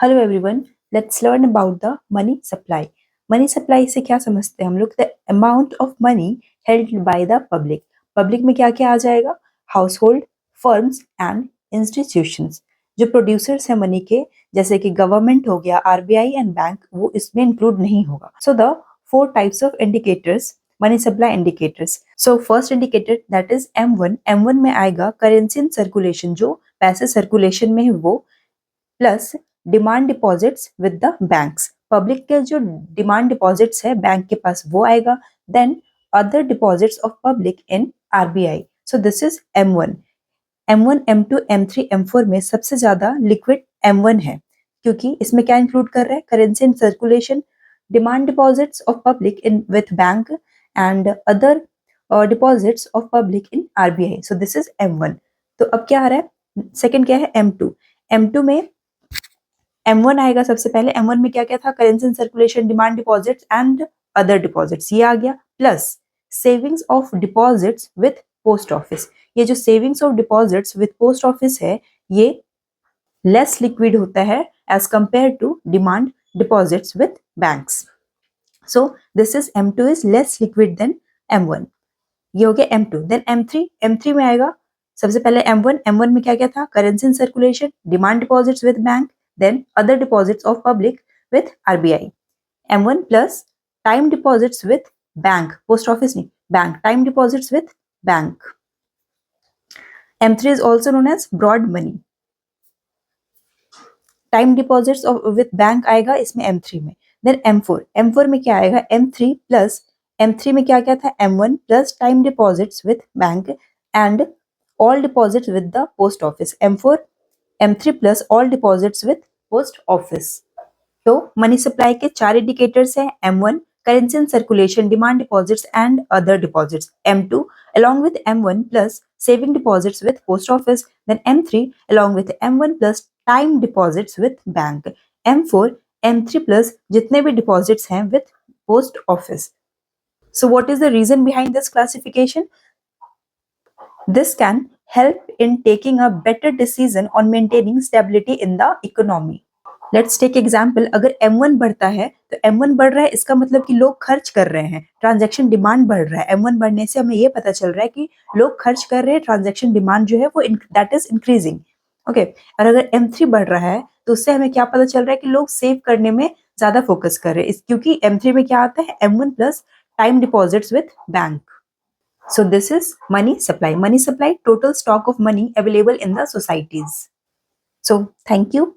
Hello everyone, let's learn about the money supply. Money supply से क्या समझते हैं हम लोग? The amount of money held by the public. Public में क्या क्या आ जाएगा? House hold, firms and institutions. जो प्रोड्यूसर्स हैं मनी के, जैसे कि गवर्नमेंट हो गया, आरबीआई एंड बैंक, वो इसमें इंक्लूड नहीं होगा। So the four types of indicators, money supply indicators. So first indicator that is M1। M1 में आएगा करेंसी इन सर्कुलेशन, जो पैसे सर्कुलेशन में है वो, plus demand deposits with the banks. Public के जो डिमांड डिपॉजिट्स है बैंक के पास वो आएगा। Then other deposits of public in RBI. So this is M1। M1, M2, M3, M4 में सबसे ज्यादा लिक्विड M1 है, क्योंकि इसमें क्या इंक्लूड कर रहा है? Currency in circulation, demand deposits of public in with bank and other deposits of public in RBI. So this is M1। तो अब क्या आ रहा है? सेकंड क्या है? M2। M2 में M1 आएगा सबसे पहले। M1 में क्या क्या था? Currency in circulation, demand deposits and other deposits, ये आ गया। Plus savings of deposits with post office. ये जो savings of deposits with post office है, ये लेस लिक्विड होता है as compared to demand deposits with banks. So this is M2 is less liquid than M1। ये हो गया M2। Then M3। M3 में आएगा सबसे पहले M1। M1 में क्या क्या था? Currency in circulation, demand deposits with bank, then other deposits of public with RBI. M1 plus time deposits with bank, post office नहीं, bank, time deposits with bank. M3 is also known as broad money. Time deposits of with bank आएगा इसमें M3 में। Then M4, M4 में क्या आएगा? M3 plus, M3 में क्या क्या था? M1 plus time deposits with bank and all deposits with the post office. M4, M3 plus all deposits with post office. तो मनी सप्लाई के चार इंडिकेटर्स हैं। M1 currency in circulation, demand deposits and other deposits. M2 along with M1 plus saving deposits with post office. Then M3 along with M1 plus time deposits with bank. M4 M3 plus जितने भी deposits हैं with post office. So what is the reason behind this classification? This can help in taking a better decision on maintaining stability in the economy. Let's take example. अगर M1 बढ़ता है तो M1 बढ़ रहा है, इसका मतलब कि लोग खर्च कर रहे हैं, ट्रांजैक्शन डिमांड बढ़ रहा है। M1 बढ़ने से हमें ये पता चल रहा है कि लोग खर्च कर रहे हैं, ट्रांजैक्शन डिमांड जो है वो दैट इज इंक्रीजिंग। ओके, और अगर M3 बढ़ रहा है तो उससे हमें क्या पता चल रहा है कि लोग सेव करने में ज्यादा फोकस कर रहे हैं, क्योंकि M3 में क्या आता है? M1 plus time deposits with bank. So this is money supply. Money supply, total stock of money available in the societies. So thank you.